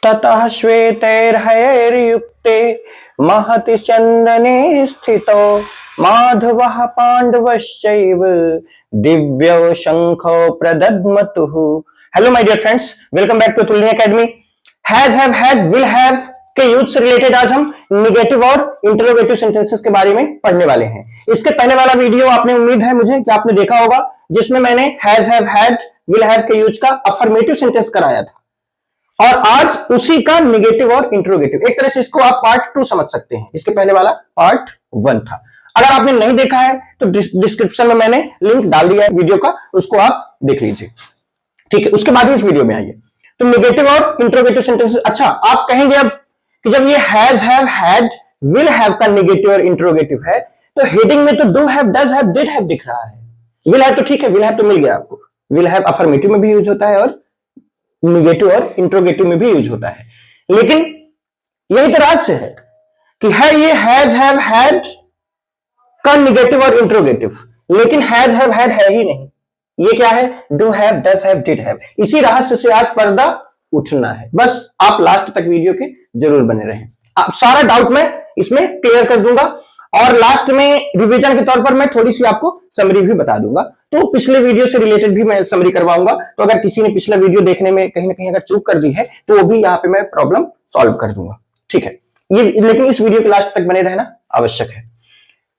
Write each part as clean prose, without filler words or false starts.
ततः श्वेतैर्हयैर्युक्ते महति चंदने स्थितो माधवः पांडवश्चैव दिव्यो शंखो प्रदद्मतुः। Hello my dear friends, welcome back to Tulni academy. Has, have, had, will have के यूज से रिलेटेड आज हम निगेटिव और इंटरोगेटिव सेंटेंसेस के बारे में पढ़ने वाले हैं। इसके पहले वाला वीडियो आपने, उम्मीद है मुझे कि आपने देखा होगा, जिसमें मैंने has, have, had, will have के यूज का अफर्मेटिव सेंटेंस कराया था। और आज उसी का निगेटिव और इंटरोगेटिव, एक तरह से इसको आप पार्ट 2 समझ सकते हैं। इसके पहले वाला पार्ट 1 था। अगर आपने नहीं देखा है तो डिस्क्रिप्शन में मैंने लिंक डाल दिया है वीडियो का, उसको आप देख लीजिए। ठीक है, उसके बाद ही इस वीडियो में आइए। तो निगेटिव और इंटरोगेटिव सेंटेंसेस। अच्छा, आप कहेंगे अब कि जब ये has, have, had, will have का निगेटिव और इंटरोगेटिव है तो हेडिंग में तो do have, does have, did have दिख रहा है। विल हैव तो ठीक है, विल हैव तो मिल गया आपको। विल हैव अफर्मेटिव में भी यूज होता है और निगेटिव और इंट्रोगेटिव में भी यूज होता है। लेकिन यही तो रहस्य है कि है ये हैज, हैव, हैड का निगेटिव और इंट्रोगेटिव, लेकिन हैज, हैव, हैड है ही नहीं। ये क्या है? Do have, does have, did have. इसी रहस्य से आज पर्दा उठना है। बस आप लास्ट तक वीडियो के जरूर बने रहें। आप सारा डाउट मैं इसमें क्लियर कर दूंगा और लास्ट में रिवीजन के तौर पर मैं थोड़ी सी आपको समरी भी बता दूंगा। तो पिछले वीडियो से रिलेटेड भी मैं समरी करवाऊंगा। तो अगर किसी ने पिछला वीडियो देखने में कहीं ना कहीं अगर चूक कर दी है तो वो भी यहाँ पे मैं प्रॉब्लम सॉल्व कर दूंगा। ठीक है, ये लेकिन इस वीडियो के लास्ट तक बने रहना आवश्यक है।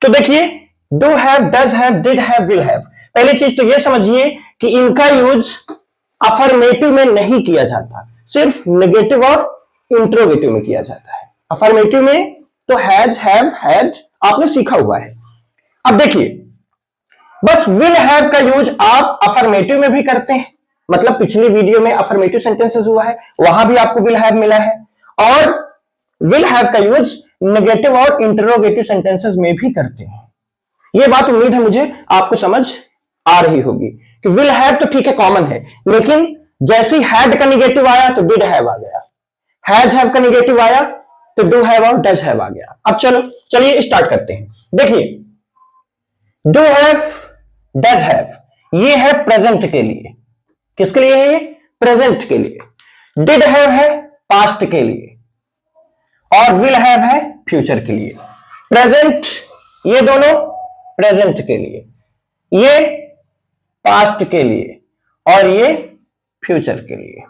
तो देखिए, do have, does have, did have, will have. पहली चीज तो ये समझिए कि इनका यूज अफर्मेटिव में नहीं किया जाता, सिर्फ नेगेटिव और इंट्रोगेटिव में किया जाता है। अफर्मेटिव में तो हैज, हैव, हैड आपने सीखा हुआ है। अब देखिए, बस विल हैव का यूज आप अफर्मेटिव में भी करते हैं। मतलब पिछली वीडियो में अफर्मेटिव सेंटेंसेस हुआ है, वहां भी आपको विल हैव मिला है। और विल हैव का यूज नेगेटिव और इंटरोगेटिव सेंटेंसेस में भी करते हैं। यह बात उम्मीद है मुझे आपको समझ आ रही होगी कि विल हैव तो ठीक है, कॉमन है, लेकिन जैसे ही हैड का निगेटिव आया तो डिड हैव आ गया, हैज हैव का निगेटिव आया तो डू हैव और डज हैव आ गया। अब चलिए स्टार्ट करते हैं। देखिए, डू हैव, डज हैव ये है प्रेजेंट के लिए। किसके लिए है ये? प्रेजेंट के लिए। डिड हैव है पास्ट के लिए और विल हैव है फ्यूचर के लिए। प्रेजेंट, ये दोनों प्रेजेंट के लिए, ये पास्ट के लिए और ये फ्यूचर के लिए।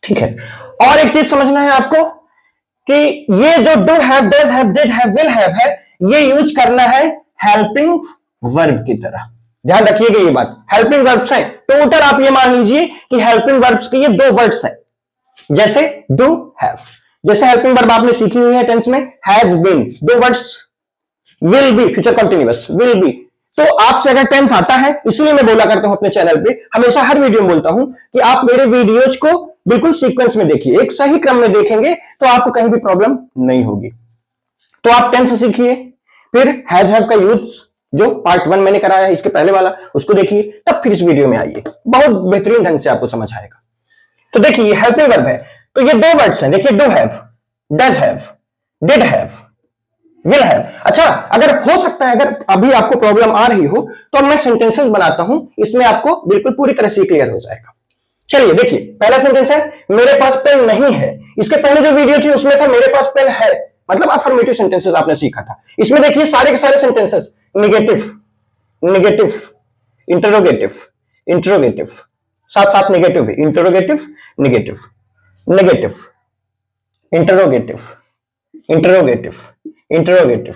ठीक है, और एक चीज समझना है आपको कि ये जो do have, does have, did have, will have है, ये यूज करना है हेल्पिंग वर्ब की तरह। ध्यान रखिएगा ये बात, हेल्पिंग वर्ब्स है। टोटल आप ये मान लीजिए कि हेल्पिंग वर्ब्स के ये 2 वर्ड्स है। जैसे डू हैव, जैसे हेल्पिंग वर्ब आपने सीखी हुई है टेंस में, has been, 2 words. Will be, future continuous, will be. तो आपसे अगर टेंस आता है, इसलिए मैं बोला करता हूं अपने चैनल पे, हमेशा हर वीडियो में बोलता हूं कि आप मेरे वीडियोज को बिल्कुल सीक्वेंस में देखिए, एक सही क्रम में देखेंगे तो आपको कहीं भी प्रॉब्लम नहीं होगी। तो आप टेंस सीखिए, फिर हैज हैव का यूज जो पार्ट 1 मैंने कराया है, इसके पहले वाला, उसको देखिए, तब फिर इस वीडियो में आइए, बहुत बेहतरीन ढंग से आपको समझ आएगा। तो देखिए, हेल्पिंग वर्ब है तो ये 2 वर्ड्स हैं। देखिए, do have, does have, did have, will have. अच्छा, अगर हो सकता है, अगर अभी आपको प्रॉब्लम आ रही हो तो मैं सेंटेंसेस बनाता हूं, इसमें आपको बिल्कुल पूरी तरह से क्लियर हो जाएगा। चलिए देखिए, पहला सेंटेंस है मेरे पास पेन नहीं है। इसके पहले जो वीडियो थी उसमें था मेरे पास पेन है, मतलब अफर्मेटिव सेंटेंसेस आपने सीखा था। इसमें देखिए सारे के सारे sentences negative, negative, interrogative, interrogative, साथ साथ नेगेटिव भी, interrogative, negative, negative, interrogative, interrogative, interrogative,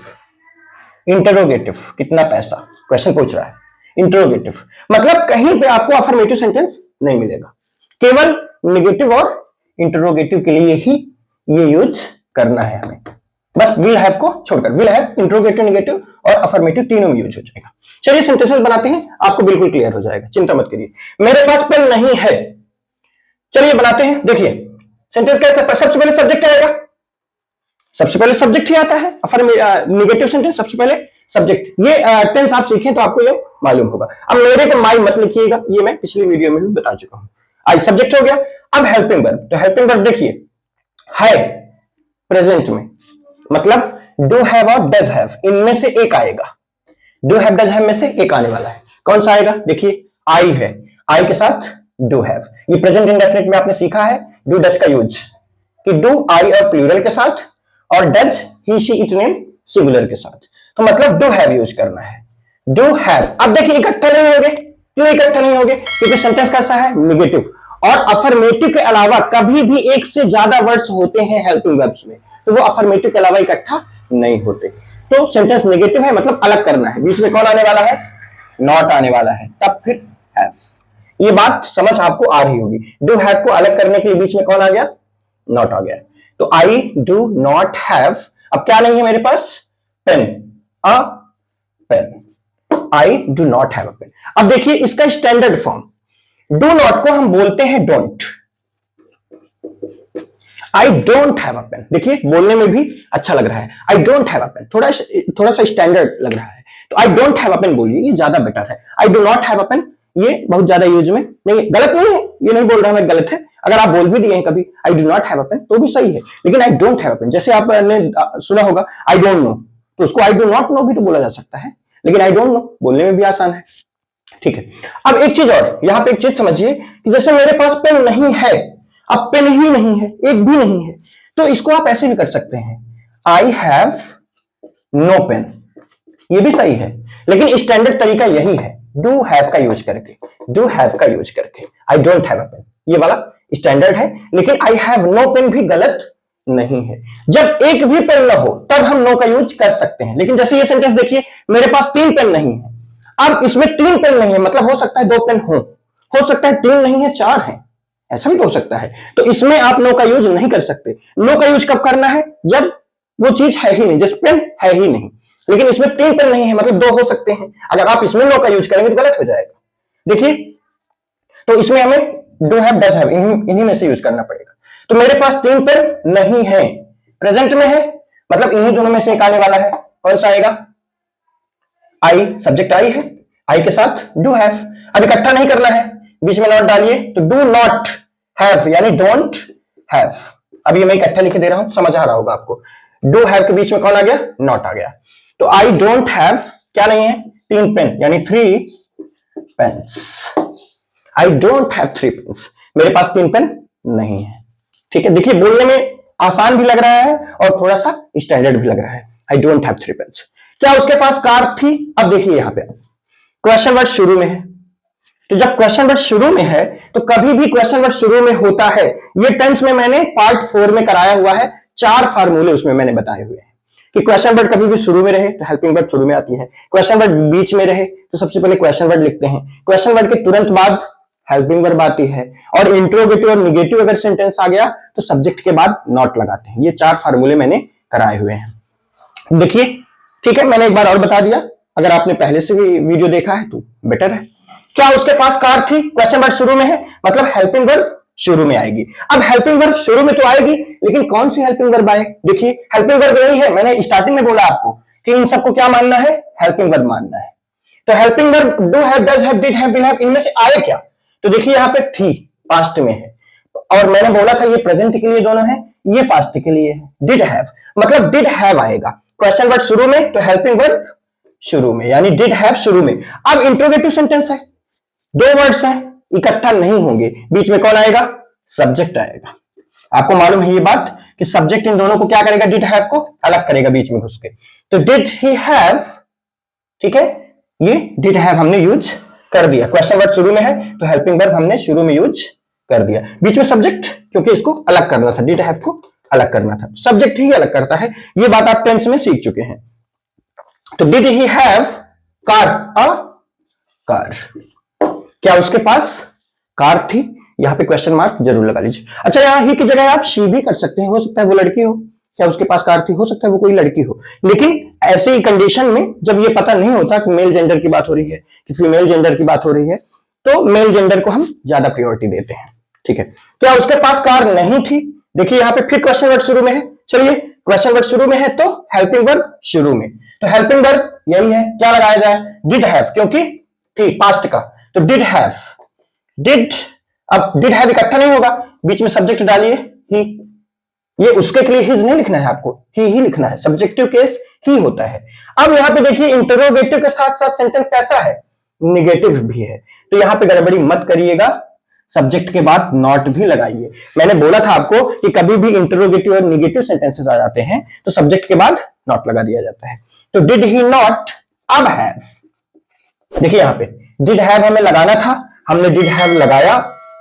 interrogative, कितना पैसा, क्वेश्चन पूछ रहा है। इंटरोगेटिव मतलब कहीं पे आपको अफर्मेटिव सेंटेंस नहीं मिलेगा, केवल नेगेटिव और इंटरोगेटिव के लिए ही ये यूज करना है हमें। बस विल हैव को छोड़कर, विल हैव, इंटरोगेटिव, नेगेटिव और अफर्मेटिव तीनों में यूज हो जाएगा। चलिए सेंटेंसेस बनाते हैं, आपको बिल्कुल क्लियर हो जाएगा, चिंता मत करिए। मेरे पास पेन नहीं है, चलिए बनाते हैं। देखिए सेंटेंस कैसे, सबसे पहले सब्जेक्ट आएगा, सबसे पहले सब्जेक्ट ही आता है। नेगेटिव सेंटेंस सबसे पहले सब्जेक्ट। ये टेंस आप सीखें तो आपको ये मालूम होगा। अब मेरे को माई मत लिखिएगा, ये मैं पिछली वीडियो में भी बता चुका हूं। आई सब्जेक्ट हो गया। अब हेल्पिंग वर्ब, तो हेल्पिंग वर्ब देखिए है प्रेजेंट में, मतलब डू हैव और डज हैव, इनमें से एक आएगा। डू हैव, डज हैव में से एक आने वाला है। कौन सा आएगा? देखिए आई है, आई के साथ डू हैव। ये प्रेजेंट इंडेफिनिट में आपने सीखा है डू डज का यूज। कि डू आई और प्लूरल के साथ और does he she it name singular के साथ। तो मतलब डू हैव यूज करना है, डू हैव। अब देखिए इकट्ठा नहीं होंगे, क्यों इकट्ठा नहीं होंगे? क्योंकि सेंटेंस कैसा है? निगेटिव। और अफर्मेटिव के अलावा कभी भी एक से ज्यादा वर्ड्स होते हैं हेल्पिंग वर्ब्स में, तो वो अफर्मेटिव के अलावा इकट्ठा नहीं होते। तो सेंटेंस नेगेटिव है मतलब अलग करना है। बीच में कौन आने वाला है? नॉट आने वाला है, तब फिर हैव। ये बात समझ आपको आ रही होगी। डू हैव को अलग करने के लिए बीच में कौन आ गया? नॉट आ गया। तो आई डू नॉट हैव, अब क्या नहीं है मेरे पास? Pen, a pen. I do not have a pen. अब देखिए इसका स्टैंडर्ड फॉर्म, डू नॉट को हम बोलते हैं don't. I don't have a pen, देखिए बोलने में भी अच्छा लग रहा है। I don't have a pen थोड़ा सा स्टैंडर्ड लग रहा है, तो I don't have a pen बोलिए, ये ज्यादा बेटर है। I do not have a pen ये बहुत ज्यादा यूज में नहीं, गलत नहीं है, ये नहीं बोल रहा मैं गलत है। अगर आप बोल भी दिए हैं कभी I do not have a pen तो भी सही है, लेकिन I don't have a pen, जैसे आपने सुना होगा आई डोंट नो, तो उसको आई डू नॉट नो भी तो बोला जा सकता है, लेकिन आई डोंट नो बोलने में भी आसान है। ठीक है, अब एक चीज और, यहां पे एक चीज समझिए कि जैसे मेरे पास पेन नहीं है, अब पेन ही नहीं है, एक भी नहीं है, तो इसको आप ऐसे भी कर सकते हैं, आई हैव नो पेन, ये भी सही है, लेकिन स्टैंडर्ड तरीका यही है, डू हैव का यूज करके, डू हैव का यूज करके। I don't have a pen ये वाला स्टैंडर्ड है, लेकिन आई हैव नो पेन भी गलत नहीं है। जब एक भी पेन ना हो तब हम नो का यूज कर सकते हैं, लेकिन जैसे ये सेंटेंस देखिए, मेरे पास 3 पेन नहीं है, अब इसमें 3 पेन नहीं है, मतलब हो सकता है 2 पेन हो सकता है 3 नहीं है 4 है, ऐसा भी तो हो सकता है, तो इसमें आप नो का यूज नहीं कर सकते। नो का यूज कब करना है? जब वो चीज है ही नहीं, जैसे पेन है ही नहीं, लेकिन इसमें 3 पेन नहीं है, मतलब 2 हो सकते हैं, अगर आप इसमें नो का यूज करेंगे तो गलत हो जाएगा। देखिए, तो इसमें हमें डू हैव डज हैव इन्हीं में से यूज करना पड़ेगा। तो मेरे पास 3 पेन नहीं है, प्रेजेंट में है, मतलब इन्हीं दोनों में से एक आने वाला है, कौन सा आएगा? आई, सब्जेक्ट आई है, आई के साथ डू हैव। अब इकट्ठा नहीं करना है, बीच में नॉट डालिए, तो डू नॉट हैव यानी डोंट हैव। अब ये मैं इकट्ठा लिख दे रहा हूं, समझ आ रहा होगा आपको। डू हैव के बीच में कौन आ गया? नॉट आ गया। तो आई डोंट हैव क्या नहीं है? 3 पेन यानी 3 pens. I don't have 3 pens, मेरे पास 3 पेन नहीं है। ठीक है, देखिए बोलने में आसान भी लग रहा है और थोड़ा सा स्टैंडर्ड भी लग रहा है। I don't have 3 pens. क्या उसके पास कार थी? अब देखिए यहां पे क्वेश्चन वर्ड शुरू में है, तो जब क्वेश्चन वर्ड शुरू में है तो कभी भी क्वेश्चन वर्ड शुरू में होता है। ये टेंस में मैंने पार्ट 4 में कराया हुआ है, 4 फार्मूले उसमें मैंने बताए हुए हैं कि क्वेश्चन वर्ड कभी भी शुरू में रहे तो हेल्पिंग वर्ड शुरू में आती है, क्वेश्चन वर्ड बीच में रहे तो सबसे पहले क्वेश्चन वर्ड लिखते हैं, क्वेश्चन वर्ड के तुरंत बाद हेल्पिंग वर्ब आती है, और इंट्रोगेटिव और निगेटिव अगर सेंटेंस आ गया तो सब्जेक्ट के बाद नॉट लगाते हैं। ये 4 फार्मूले मैंने कराए हुए हैं, देखिए। ठीक है, मैंने एक बार और बता दिया, अगर आपने पहले से भी वीडियो देखा है तो बेटर है। क्या उसके पास कार थी? क्वेश्चन वर्ड शुरू में है, मतलब हेल्पिंग वर्ब शुरू में आएगी। अब हेल्पिंग वर्ब शुरू में तो आएगी, लेकिन कौन सी हेल्पिंग वर्ब आए? देखिए हेल्पिंग वर्ब यही है, मैंने स्टार्टिंग में बोला आपको कि इन सबको क्या मानना है? हेल्पिंग वर्ब मानना है। तो helping verb do have, does have, did have, will have, इनमें से आए क्या? तो देखिए यहाँ पे थी पास्ट में है, और मैंने बोला था ये प्रेजेंट के लिए दोनों है, ये पास्ट के लिए है। डिड हैव मतलब डिड हैव आएगा, क्वेश्चन वर्ड शुरू में तो हेल्पिंग वर्ब शुरू में, यानी डिड हैव शुरू में। अब इंट्रोगेटिव सेंटेंस है, 2 वर्ड्स हैं, इकट्ठा नहीं होंगे, बीच में कौन आएगा? सब्जेक्ट आएगा। आपको मालूम है ये बात कि सब्जेक्ट इन दोनों को क्या करेगा? डिड हैव को अलग करेगा बीच में घुस के। तो डिड ही हैव, ठीक है, ये डिड हैव हमने यूज कर दिया, क्वेश्चन वर्ड शुरू में है तो हेल्पिंग वर्ब हमने शुरू में यूज कर दिया, बीच में सब्जेक्ट, क्योंकि इसको अलग करना था, डिड हैव को अलग करना था, सब्जेक्ट ही अलग करता है। ये बात आप टेंस में सीख चुके हैं। तो did he have car, a car, क्या उसके पास कार थी? यहां पे क्वेश्चन मार्क जरूर लगा लीजिए। अच्छा, यहां ही की जगह आप शी भी कर सकते हैं, हो सकता है वो लड़की हो, क्या उसके पास कार थी, हो सकता है वो कोई लड़की हो, लेकिन ऐसे कंडीशन में जब ये पता नहीं होता कि मेल जेंडर की बात हो रही है कि फीमेल जेंडर की बात हो रही है, तो मेल जेंडर को हम ज्यादा प्रायोरिटी देते हैं। ठीक है, क्या उसके पास कार नहीं थी? देखिए यहाँ पे फिर क्वेश्चन वर्ड शुरू में है, चलिए क्वेश्चन वर्ड शुरू में है तो हेल्पिंग वर्ब शुरू में, तो हेल्पिंग वर्ब यही है, क्या लगाया जाए? डिड हैव, क्योंकि थी पास्ट का, तो डिड हैव, डिड, अब डिड हैव इकट्ठा नहीं होगा, बीच में सब्जेक्ट डालिए ही, ये उसके के लिए हिज नहीं लिखना है आपको, ही लिखना है, सब्जेक्टिव केस ही होता है। अब यहां पे देखिए इंटरोगेटिव के साथ साथ सेंटेंस कैसा है? निगेटिव भी है, तो यहां पे गड़बड़ी मत करिएगा, सब्जेक्ट के बाद नॉट भी लगाइए। मैंने बोला था आपको कि कभी भी इंटरोगेटिव और निगेटिव सेंटेंसेस आ जाते हैं तो सब्जेक्ट के बाद नॉट लगा दिया जाता है। तो डिड ही नॉट अब हैव, देखिए यहां पे डिड हैव हमें लगाना था, हमने डिड हैव लगाया,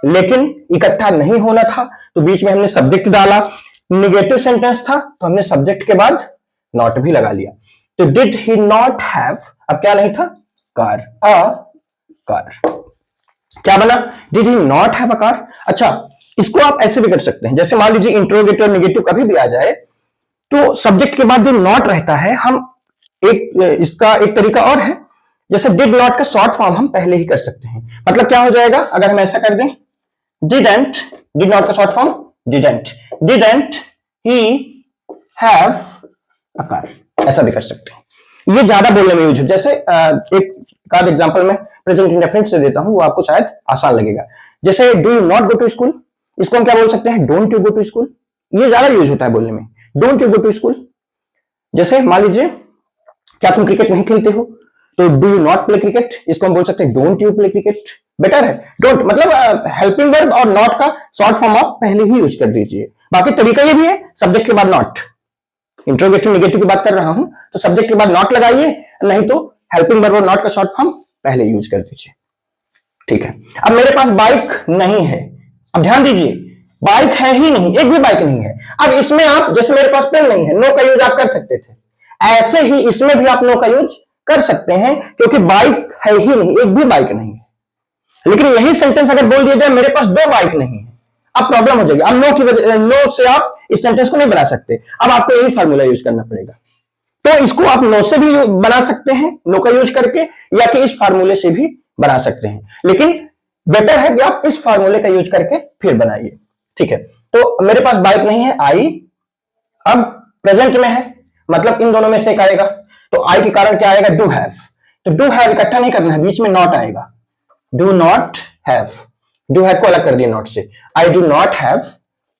लेकिन इकट्ठा नहीं होना था तो बीच में हमने सब्जेक्ट डाला। निगेटिव सेंटेंस था तो हमने सब्जेक्ट के बाद नॉट भी लगा लिया। तो डिड ही नॉट हैव, अब क्या नहीं था, कार, अ कार। क्या बना, did he not have a car. अच्छा, इसको आप ऐसे भी कर सकते हैं, जैसे मान लीजिए इंट्रोगेटिव और निगेटिव कभी भी आ जाए तो सब्जेक्ट के बाद जो नॉट रहता है, हम इसका एक तरीका और है, जैसे डिड नॉट का शॉर्ट फॉर्म हम पहले ही कर सकते हैं। मतलब क्या हो जाएगा अगर हम ऐसा कर दें, डिडंट, डिड नॉट का short form didn't, didn't he have a car, ऐसा भी कर सकते हैं। ये ज्यादा बोलने में यूज है। जैसे एक आध एग्जांपल में प्रेजेंट इंडेफिनिट से देता हूं, वो आपको शायद आसान लगेगा। जैसे do you not go to school, इसको हम क्या बोल सकते हैं, don't you go to school. ये ज्यादा यूज होता है बोलने में, don't you go to school. जैसे मान लीजिए क्या तुम क्रिकेट नहीं खेलते हो, तो do you not play cricket, इसको हम बोल सकते हैं don't you play cricket. Better है डोंट, मतलब हेल्पिंग वर्ब और नॉट का शॉर्ट फॉर्म आप पहले ही यूज कर दीजिए। बाकी तरीका ये भी है, सब्जेक्ट के बाद नॉट, इंट्रोगेटिव निगेटिव की बात कर रहा हूं तो सब्जेक्ट के बाद नॉट लगाइए, नहीं तो हेल्पिंग वर्ब और नॉट का शॉर्ट फॉर्म पहले यूज कर दीजिए। ठीक है, अब मेरे पास बाइक नहीं है, अब ध्यान दीजिए बाइक है ही नहीं, एक भी बाइक नहीं है। अब इसमें आप, जैसे मेरे पास पेन नहीं है, नो का यूज आप कर सकते थे, ऐसे ही इसमें भी आप नो का यूज कर सकते हैं, क्योंकि बाइक है ही नहीं, एक भी बाइक नहीं है। लेकिन यही सेंटेंस अगर बोल दिया जाए मेरे पास दो बाइक नहीं है, अब प्रॉब्लम हो जाएगी। अब नो की वजह, नो से आप इस सेंटेंस को नहीं बना सकते, अब आपको यही फार्मूला यूज करना पड़ेगा। तो इसको आप नो से भी बना सकते हैं, नो का यूज करके, या कि इस फार्मूले से भी बना सकते हैं, लेकिन बेटर है कि आप इस फार्मूले का यूज करके फिर बनाइए। ठीक है, तो मेरे पास बाइक नहीं है, आई, अब प्रेजेंट में है, मतलब इन दोनों में से एक आएगा, तो आई के कारण क्या आएगा, डू हैव। तो डू हैव इकट्ठा नहीं करना है, बीच में नॉट आएगा, do not have, do have को अलग कर दिया नॉट से, आई do not have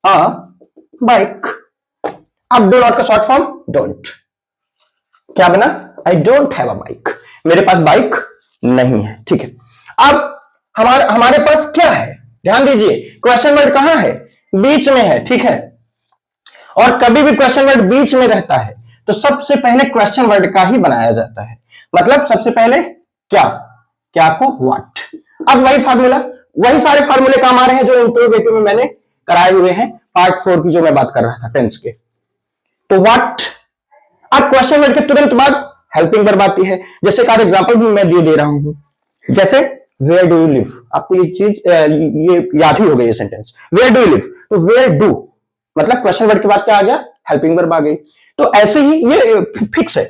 a bike. अब डू नॉट का शॉर्ट फॉर्म डोंट, क्या बना, आई डोंट हैव अ बाइक, मेरे पास बाइक नहीं है। ठीक है, अब हमारे पास क्या है, ध्यान दीजिए क्वेश्चन वर्ड कहां है, बीच में है। ठीक है, और कभी भी क्वेश्चन वर्ड बीच में रहता है तो सबसे पहले क्वेश्चन वर्ड का ही बनाया जाता है, मतलब सबसे पहले क्या, क्या को व्हाट। अब वही फार्मूला, वही सारे फार्मूले काम आ रहे हैं जो इंट्रोगेटिव में मैंने कराए हुए हैं, पार्ट 4 की जो मैं बात कर रहा था टेंस के। तो व्हाट, अब क्वेश्चन वर्ड के तुरंत बाद हेल्पिंग वर्ब आती है। जैसे का एग्जांपल भी मैं दे रहा हूं, जैसे वेयर डू यू लिव, आपको ये चीज ये याद ही हो गई ये sentence, where do you live, तो वेयर डू मतलब क्वेश्चन वर्ड के बाद क्या आ गया, हेल्पिंग वर्ब आ गई। तो ऐसे ही ये फिक्स है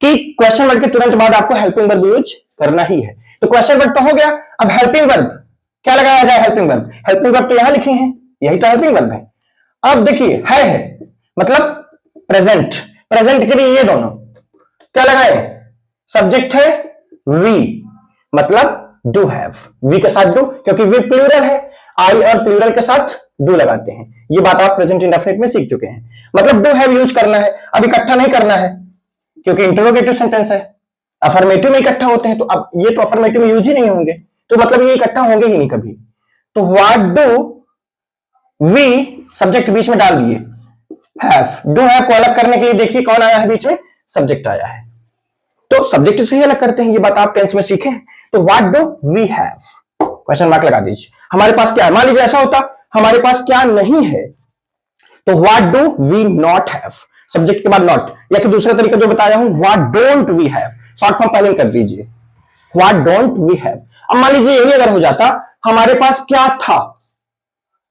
कि क्वेश्चन वर्ड के तुरंत बाद आपको हेल्पिंग वर्ब यूज करना ही है। तो क्वेश्चन वर्ड तो हो गया, अब हेल्पिंग वर्ब क्या लगाया जाए, हेल्पिंग वर्ब, हेल्पिंग वर्ब तो यहां लिखी है, यही तो हेल्पिंग वर्ब है। अब देखिए है मतलब प्रेजेंट, प्रेजेंट के लिए ये दोनों क्या लगाए, सब्जेक्ट है वी, मतलब डू हैव, वी के साथ डू, क्योंकि वी प्लूरल है, आई और प्लूरल के साथ डू लगाते हैं। ये बात आप प्रेजेंट इंडेफिनिट में सीख चुके हैं, मतलब डू हैव यूज करना है, अब इकट्ठा नहीं करना है क्योंकि इंटरोगेटिव सेंटेंस है, अफर्मेटिव में इकट्ठा होते हैं, तो अब ये तो अफर्मेटिव में यूज ही नहीं होंगे, तो मतलब ये इकट्ठा होंगे ही नहीं कभी। तो व्हाट डू वी, सब्जेक्ट बीच में डाल दिए, हैव, डू हैव को अलग करने के लिए देखिए कौन आया है बीच में, सब्जेक्ट आया है, तो सब्जेक्ट से ही अलग करते हैं, ये बात आप टेंस में सीखे। तो what do we have, question mark लगा दीजिए, हमारे पास क्या है, मान लीजिए ऐसा होता हमारे पास क्या नहीं है, तो what do we not have, subject के बाद नॉट, या कि दूसरा तरीका जो बताया हूं, what don't we have, short form पहले कर दीजिए, व्हाट डोंट वी हैव। अब मान लीजिए यही अगर हो जाता हमारे पास क्या था,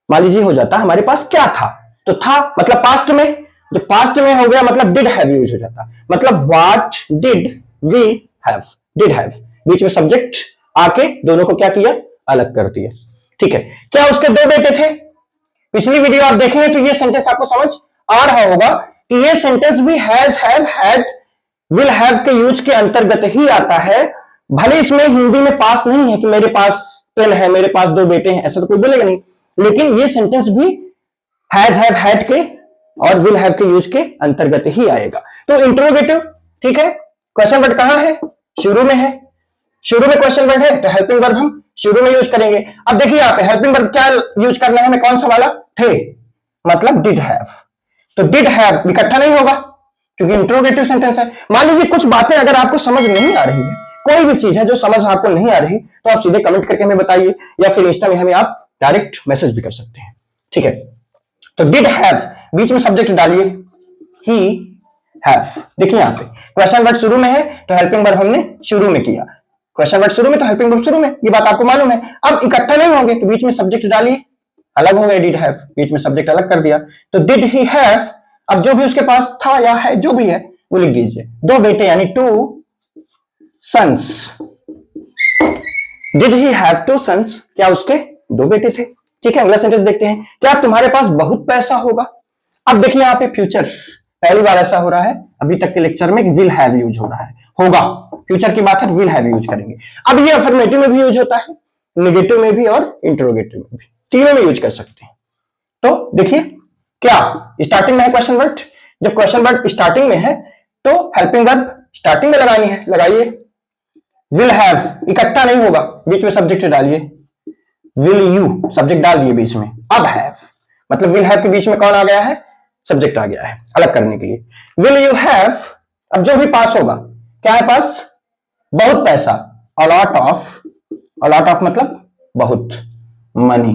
मान लीजिए हो जाता हमारे पास क्या था, तो था मतलब पास्ट में, जो पास्ट में हो गया मतलब डिड हैव यूज हो जाता, मतलब what did we have, did have, बीच में सब्जेक्ट आके दोनों को क्या किया, अलग कर दिया। ठीक है, क्या उसके दो बेटे थे, पिछली वीडियो आप देखेंगे तो ये सेंटेंस आपको समझ आ रहा होगा कि ये सेंटेंस भी has, have, had, will have के यूज के अंतर्गत ही आता है। भले इसमें हिंदी में पास नहीं है कि मेरे पास पेन है, मेरे पास दो बेटे हैं, ऐसा तो कोई बोलेगा नहीं, लेकिन ये सेंटेंस भी हैज, हैव, हैड के और विल हैव के यूज के अंतर्गत ही आएगा। तो इंट्रोगेटिव, ठीक है, क्वेश्चन वर्ड कहां है, शुरू में है, शुरू में क्वेश्चन वर्ड है तो हेल्पिंग वर्ब हम शुरू में यूज करेंगे। अब देखिए यहाँ पे हेल्पिंग वर्ब क्या यूज करना है हमें, कौन सा वाला, थे, मतलब डिड हैव। तो डिड हैव इकट्ठा नहीं होगा क्योंकि इंट्रोगेटिव सेंटेंस है। मान लीजिए कुछ बातें अगर आपको समझ नहीं आ रही है, कोई भी चीज है जो समझ आपको नहीं आ रही, तो आप सीधे कमेंट करके हमें बताइए, या फिर इंस्टा में हमें आप डायरेक्ट मैसेज भी कर सकते हैं, ठीक है। तो डिड हैव बीच में सब्जेक्ट डालिए, ही हैव। देखिए यहाँ पे क्वेश्चन वर्ड शुरू में है तो हेल्पिंग वर्ब हमने शुरू में किया, क्वेश्चन वर्ड शुरू में तो हेल्पिंग वर्ब शुरू में, ये बात आपको मालूम है। अब इकट्ठा नहीं होंगे तो बीच में सब्जेक्ट डालिए, अलग हो गए, डिड हैव बीच में सब्जेक्ट अलग कर दिया, तो डिड ही हैव, अब जो भी उसके पास था या है जो भी है वो लिख दीजिए, दो बेटे यानी two sons. Did he have two sons, क्या उसके दो बेटे थे, ठीक है। अगला सेंटेंस देखते हैं, क्या तुम्हारे पास बहुत पैसा होगा। अब देखिए यहाँ पे फ्यूचर, पहली बार ऐसा हो रहा है अभी तक के लेक्चर में, विल हैव यूज हो रहा है, होगा फ्यूचर की बात है, विल हैव यूज करेंगे। अब ये अफर्मेटिव में भी यूज होता है, नेगेटिव में भी और इंटरोगेटिव में भी, तीनों में यूज कर सकते हैं। तो देखिए क्या स्टार्टिंग में है क्वेश्चन वर्ड, जब क्वेश्चन वर्ड स्टार्टिंग में है तो हेल्पिंग वर्ब स्टार्टिंग में लगानी है, लगाइए। विल हैव इकट्ठा नहीं होगा, बीच में सब्जेक्ट डालिए, विल यू सब्जेक्ट डाल दिए बीच में, अब हैव मतलब विल हैव के बीच में कौन आ गया है, सब्जेक्ट आ गया है अलग करने के लिए। विल यू हैव, अब जो भी पास होगा, क्या है पास, बहुत पैसा, अलॉट ऑफ, अलॉट ऑफ मतलब बहुत, money.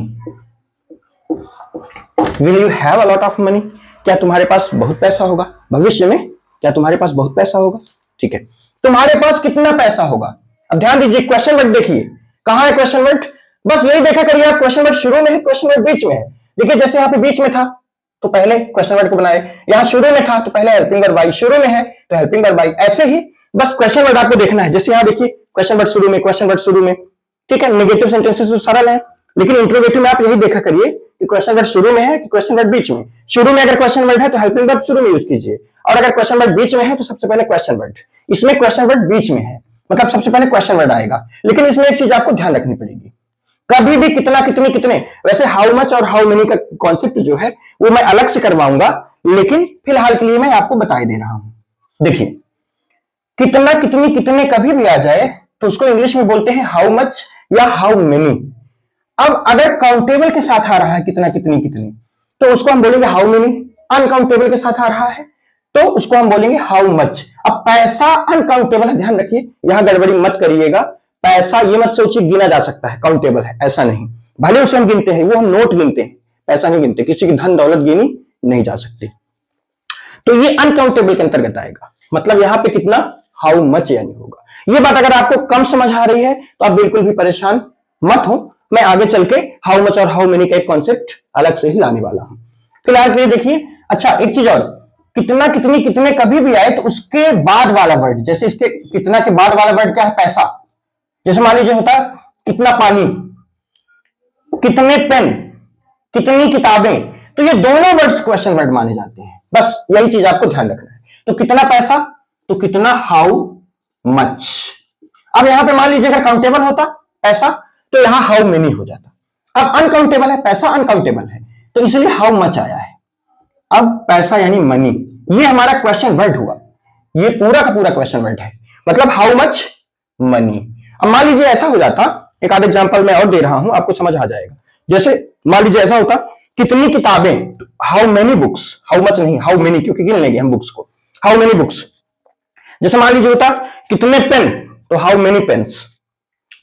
Will you have a lot of money, क्या तुम्हारे पास बहुत पैसा होगा, भविष्य में क्या तुम्हारे पास बहुत पैसा होगा, ठीक है। तुम्हारे पास कितना पैसा होगा, अब ध्यान दीजिए क्वेश्चन वर्ड देखिए, कहां है क्वेश्चन वर्ड, बस यही देखा करिए आप, क्वेश्चन वर्ड शुरू में है, क्वेश्चन वर्ड बीच में है। देखिए जैसे यहाँ पे बीच में था तो पहले क्वेश्चन वर्ड को बनाए, यहाँ शुरू में था तो पहले हेल्पिंग वर्ब आई, शुरू में है तो हेल्पिंग वर्ब आई, ऐसे ही बस क्वेश्चन वर्ड आपको देखना है। जैसे यहाँ देखिए क्वेश्चन वर्ड शुरू में, क्वेश्चन वर्ड शुरू में, ठीक है। नेगेटिव सेंटेंसेस तो सरल है, लेकिन इंट्रोगेटिव में आप यही देखा करिए कि क्वेश्चन वर्ड शुरू में है कि क्वेश्चन वर्ड बीच में। शुरू में अगर क्वेश्चन वर्ड है तो हेल्पिंग वर्ब शुरू में यूज कीजिए, और अगर क्वेश्चन वर्ड बीच में है तो सबसे पहले क्वेश्चन वर्ड, इसमें क्वेश्चन वर्ड बीच में है मतलब सबसे पहले क्वेश्चन वर्ड आएगा। लेकिन इसमें एक चीज आपको ध्यान रखनी पड़ेगी, कभी भी कितना कितने कितने, वैसे हाउ मच और हाउ मेनी का कॉन्सेप्ट जो है वो मैं अलग से करवाऊंगा, लेकिन फिलहाल के लिए मैं आपको बता दे रहा हूं। देखिए कितना कितनी कितने कभी भी आ जाए तो उसको इंग्लिश में बोलते हैं हाउ मच या हाउ मेनी। अब अगर काउंटेबल के साथ आ रहा है कितना कितनी कितनी तो उसको हम बोलेंगे हाउ मेनी, अनकाउंटेबल के साथ आ रहा है तो उसको हम बोलेंगे हाउ मच। अब पैसा अनकाउंटेबल है, ध्यान रखिए यहां गड़बड़ी मत करिएगा, पैसा ये मत सोचिए गिना जा सकता है, काउंटेबल है ऐसा नहीं, भले उसे हम गिनते हैं, वो हम नोट गिनते हैं, पैसा नहीं गिनते, किसी की धन दौलत गिनी नहीं जा सकती, तो ये अनकाउंटेबल के अंतर्गत आएगा। मतलब यहां पे कितना, हाउ मच यानी होगा। ये बात अगर आपको कम समझ आ रही है तो आप बिल्कुल भी परेशान मत हो, मैं आगे चल के हाउ मच और हाउ मेनी का एक कॉन्सेप्ट अलग से ही लाने वाला हूं। फिलहाल के लिए देखिए, अच्छा एक चीज और, कितना कितनी कितने कभी भी आए तो उसके बाद वाला वर्ड, जैसे इसके कितना के बाद वाला वर्ड क्या है, पैसा। जैसे मान लीजिए होता कितना पानी, कितने पेन, कितनी किताबें, तो ये दोनों वर्ड्स क्वेश्चन वर्ड माने जाते हैं, बस यही चीज आपको ध्यान रखना है। तो कितना पैसा तो कितना हाउ मच। अब यहां पे मान लीजिए अगर काउंटेबल होता पैसा तो यहां हाउ मेनी हो जाता, अब अनकाउंटेबल है पैसा, अनकाउंटेबल है तो इसलिए हाउ मच आया है। अब पैसा यानी मनी, ये हमारा क्वेश्चन वर्ड हुआ, ये पूरा का पूरा क्वेश्चन वर्ड है, मतलब हाउ मच मनी। अब मान लीजिए ऐसा हो जाता, एक आध एग्जांपल मैं और दे रहा हूं आपको समझ आ जाएगा। जैसे मान लीजिए ऐसा होता कितनी किताबें, how many books, how much नहीं हाउ मेनी, क्योंकि गिन लेंगे हम बुक्स को, हाउ मेनी बुक्स। जैसे मान लीजिए होता कितने पेन तो हाउ मेनी पेन्स,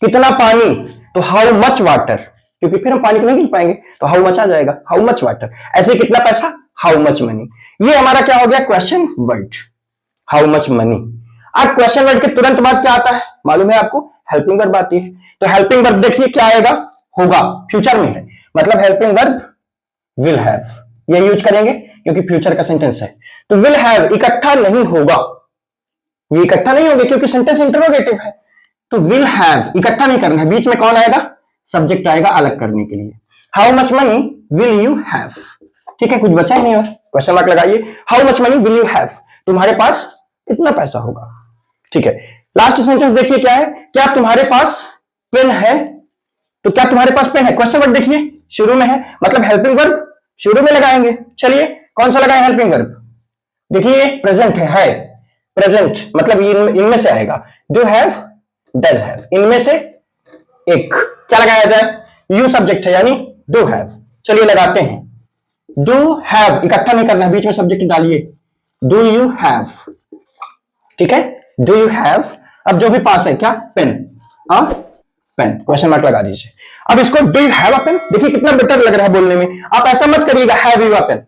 कितना पानी तो हाउ मच वाटर, क्योंकि फिर हम पानी को नहीं गिन पाएंगे तो हाउ मच आ जाएगा, हाउ मच वाटर। ऐसे कितना पैसा, हाउ मच मनी। ये हमारा क्या हो गया, question word, how much money. अब क्वेश्चन वर्ड के तुरंत बाद क्या आता है मालूम है आपको, हेल्पिंग वर्ब आती है। तो हेल्पिंग वर्ब देखिए क्या आएगा, होगा, फ्यूचर में है, मतलब हेल्पिंग वर्ब विल हैव, ये यूज करेंगे क्योंकि फ्यूचर का सेंटेंस है। तो विल हैव इकट्ठा नहीं होगा, ये इकट्ठा नहीं होंगे क्योंकि सेंटेंस इंटरोगेटिव है, तो विल हैव इकट्ठा नहीं करना है, बीच में कौन आएगा, सब्जेक्ट आएगा अलग करने के लिए। How much money will you have, ठीक है, कुछ बचा ही नहीं और क्वेश्चन मार्क लगाइए, how much money will you have, तुम्हारे पास कितना पैसा होगा, ठीक है। लास्ट सेंटेंस देखिए क्या है, क्या तुम्हारे पास पेन है, तो क्या तुम्हारे पास पेन है, क्वेश्चन वर्ड देखिए शुरू में है, मतलब हेल्पिंग वर्ब शुरू में लगाएंगे। चलिए कौन सा लगाए हेल्पिंग वर्ब, देखिए प्रेजेंट है प्रेजेंट, मतलब इनमें से आएगा, डू हैव डज हैव, इनमें से एक क्या लगाया जाए, यू सब्जेक्ट है यानी डू हैव। चलिए लगाते हैं, डू हैव इकट्ठा नहीं करना है, बीच में सब्जेक्ट डालिए, डू यू हैव, ठीक है, डू यू हैव। अब जो भी पास है क्या, पेन, पेन, क्वेश्चन मार्क लगा दीजिए। अब इसको do you have a pen, देखिए कितना बेटर लग रहा है बोलने में। आप ऐसा मत करिएगा हैव यू अ पेन,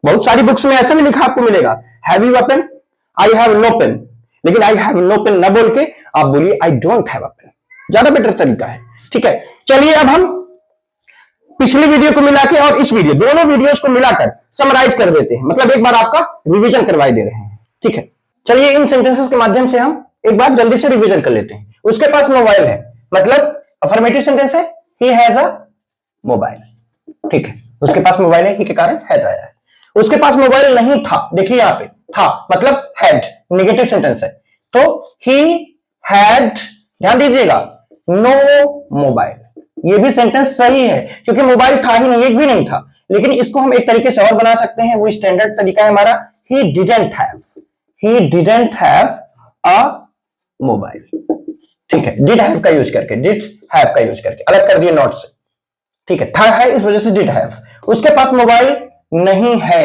बहुत सारी बुक्स में ऐसा भी लिखा आपको मिलेगा, have you a pen, I have no pen, लेकिन आई हैव नो पेन ना बोल के आप बोलिए I don't have a pen, ज्यादा बेटर तरीका है, ठीक है। चलिए अब हम पिछली वीडियो को मिला के और इस वीडियो, दोनों वीडियोस को मिलाकर समराइज कर देते हैं, मतलब एक बार आपका रिवीजन करवाई दे रहे हैं, ठीक है। चलिए इन सेंटेंसेस के माध्यम से हम एक बार जल्दी से रिवीजन कर लेते हैं। उसके पास मोबाइल है, मतलब अफर्मेटिव सेंटेंस है, ही हैज अ मोबाइल, ठीक है, उसके पास मोबाइल है, ही के कारण हैज आया है। उसके पास मोबाइल नहीं था, देखिए यहां पे था मतलब हैड, नेगेटिव सेंटेंस है, तो ही हैड, ध्यान दीजिएगा, नो मोबाइल, ये भी सेंटेंस सही है क्योंकि मोबाइल था ही नहीं, एक भी नहीं था। लेकिन इसको हम एक तरीके से और बना सकते हैं, वो स्टैंडर्ड तरीका है हमारा, he didn't have, he didn't have a mobile, ठीक है, डिड हैव का यूज करके, डिड हैव का यूज करके अलग कर दिए नॉट से, ठीक है, था है इस वजह से डिड हैव। उसके पास मोबाइल नहीं है,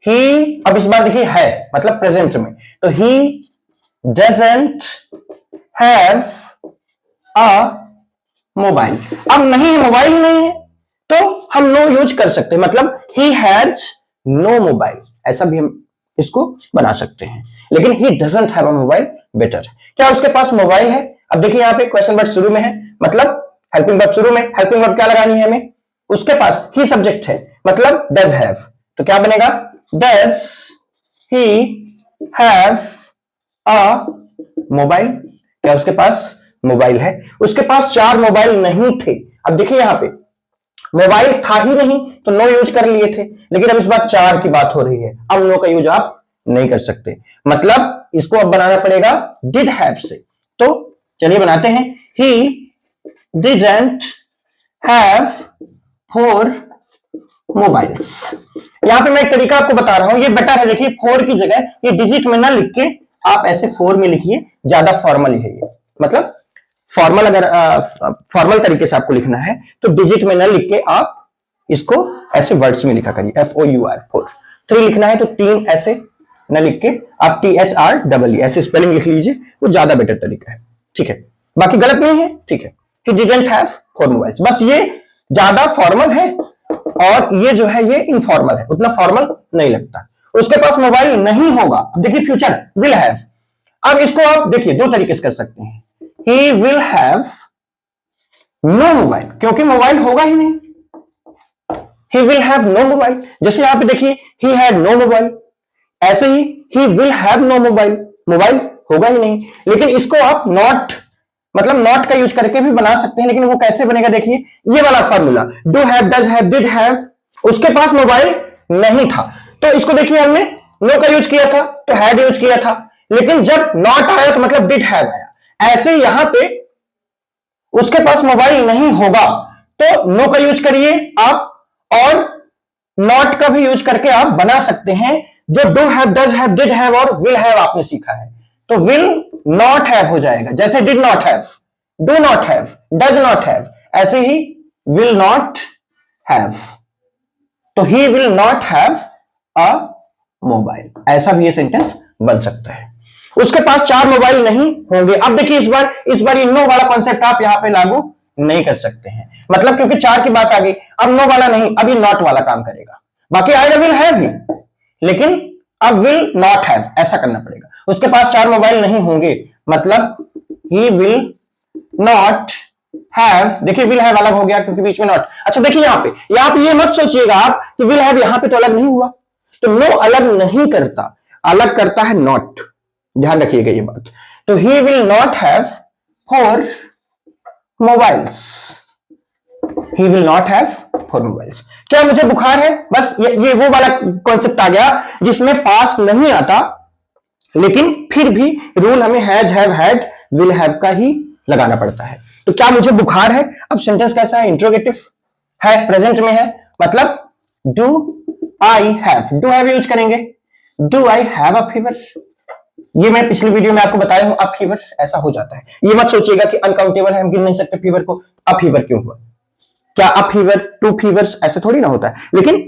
ही, अब इस बार देखिए है मतलब प्रेजेंट में, तो he doesn't have a mobile. अब नहीं, मोबाइल नहीं है तो हम नो यूज कर सकते हैं, मतलब ही हैज नो मोबाइल, ऐसा भी हम इसको बना सकते हैं। लेकिन he doesn't have a mobile better. क्या उसके पास मोबाइल है? अब देखिए यहाँ पे क्वेश्चन वर्ड शुरू में है, मतलब हेल्पिंग वर्ब शुरू में, हेल्पिंग वर्ब क्या लगानी है हमें, उसके पास ही सब्जेक्ट है, मतलब डज हैव, तो क्या बनेगा, does he have a mobile. क्या उसके पास मोबाइल है? उसके पास 4 मोबाइल नहीं थे। अब देखिए यहां पे मोबाइल था ही नहीं तो नो यूज कर लिए थे, लेकिन अब इस बार 4 की बात हो रही है, अब नो का यूज आप नहीं कर सकते, मतलब इसको अब बनाना पड़ेगा डिड हैव से। तो चलिए बनाते हैं, ही डिडंट हैव 4 मोबाइल्स। यहां पे मैं एक तरीका आपको बता रहा हूं, ये बेटर है, देखिए 4 की जगह ये डिजिट में ना लिख के आप ऐसे 4 में लिखिए, ज्यादा फॉर्मल है ये, मतलब फॉर्मल, अगर फॉर्मल तरीके से आपको लिखना है तो डिजिट में न लिख के आप इसको ऐसे वर्ड्स में लिखा करिए, FOUR 4। 3 लिखना है तो 3 ऐसे न लिख के आप THREE ऐसे स्पेलिंग लिख लीजिए, वो ज्यादा बेटर तरीका है, ठीक है, बाकी गलत नहीं है, ठीक है। He didn't have 4 मोबाइल्स, बस ये ज्यादा फॉर्मल है और ये जो है ये इनफॉर्मल है, उतना फॉर्मल नहीं लगता। उसके पास मोबाइल नहीं होगा, देखिए फ्यूचर विल हैव, अब इसको आप देखिए 2 तरीके से कर सकते हैं, he will have no mobile, क्योंकि मोबाइल होगा ही नहीं, he will have no mobile. जैसे यहां पे देखिए he had no मोबाइल, ऐसे ही he will have no mobile, mobile होगा ही नहीं। लेकिन इसको आप नॉट, मतलब नॉट का यूज करके भी बना सकते हैं, लेकिन वो कैसे बनेगा, देखिए ये वाला formula, do have, does have, did have, उसके पास मोबाइल नहीं था तो इसको देखिए हमने नो का यूज किया था तो हैड यूज किया था, लेकिन जब नॉट आया तो मतलब डिड हैव आया। ऐसे यहां पे उसके पास मोबाइल नहीं होगा तो नो का यूज करिए आप, और नॉट का भी यूज करके आप बना सकते हैं, जो do have, does have, did have और विल हैव आपने सीखा है, तो विल नॉट हैव हो जाएगा, जैसे did not have, do not have, does not have, ऐसे ही विल नॉट हैव, तो he will not have a mobile, ऐसा भी ये सेंटेंस बन सकता है। उसके पास 4 मोबाइल नहीं होंगे। अब देखिए इस बार ये नो वाला कॉन्सेप्ट आप यहां पे लागू नहीं कर सकते हैं, मतलब क्योंकि 4 की बात आ गई, अब नो वाला नहीं, अब ये नॉट वाला काम करेगा, बाकी आएगा विल हैव ही, लेकिन अब विल नॉट हैव ऐसा करना पड़ेगा। उसके पास 4 मोबाइल नहीं होंगे, मतलब ही विल नॉट हैव, देखिए विल हैव अलग हो गया क्योंकि बीच में नॉट। अच्छा देखिए यहां पे ये मत सोचिएगा आप कि विल हैव यहां पे तो अलग नहीं हुआ, तो नो अलग नहीं करता, अलग करता है नॉट, ध्यान रखिएगा ये बात। तो he will not have 4 mobiles, he will not have 4 mobiles. क्या मुझे बुखार है, बस ये वो वाला कॉन्सेप्ट आ गया जिसमें पास्ट नहीं आता, लेकिन फिर भी रूल हमें has, have, had, will have का ही लगाना पड़ता है। तो क्या मुझे बुखार है, अब सेंटेंस कैसा है, इंट्रोगेटिव है, प्रेजेंट में है, मतलब do I have, do have use करेंगे, do I have a fever, ये मैं पिछली वीडियो में आपको बताया हूं, अब फीवर ऐसा हो जाता है। ये मत सोचिएगा कि अनकाउंटेबल है, हम गिन नहीं सकते फीवर को, अब फीवर क्यों हुआ? क्या अब फीवर, टू फीवर्स ऐसे थोड़ी ना होता है, लेकिन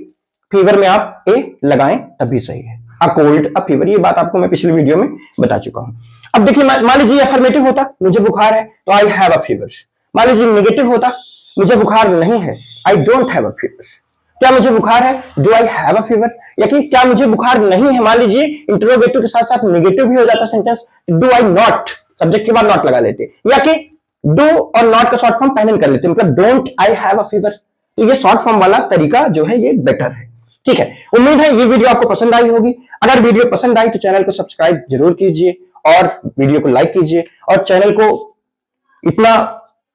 फीवर में आप ए लगाएं तभी सही है। अ कोल्ड, अ फीवर, ये बात आपको मैं पिछली वीडियो में बता चुका हूं। अब देखिए, मान लीजिए अफर्मेटिव होता, मुझे बुखार है तो आई हैव अ फीवर। मान लीजिए नेगेटिव होता, मुझे बुखार नहीं है, I don't have a fever. क्या मुझे बुखार है, do I have a fever, या कि क्या मुझे बुखार नहीं है। मान लीजिए इंटरोगेटिव के साथ साथ नेगेटिव भी हो जाता sentence, do I not, subject के बाद नॉट लगा लेते, या कि डू और नॉट का शॉर्ट फॉर्म पहले कर लेते, मतलब don't I have a fever. तो ये शॉर्ट फॉर्म वाला तरीका जो है ये बेटर है। ठीक है, उम्मीद है ये वीडियो आपको पसंद आई होगी। अगर वीडियो पसंद आई तो चैनल को सब्सक्राइब जरूर कीजिए और वीडियो को लाइक कीजिए और चैनल को इतना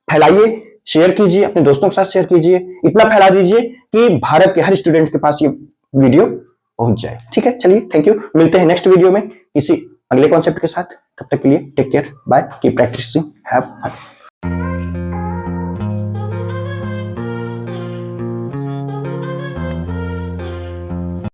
फैलाइए, शेयर कीजिए, अपने दोस्तों के साथ शेयर कीजिए, इतना फैला दीजिए कि भारत के हर स्टूडेंट के पास ये वीडियो पहुंच जाए। ठीक है, चलिए थैंक यू, मिलते हैं नेक्स्ट वीडियो में किसी अगले कॉन्सेप्ट के साथ। तब तक के लिए take care, bye, keep practising, have fun.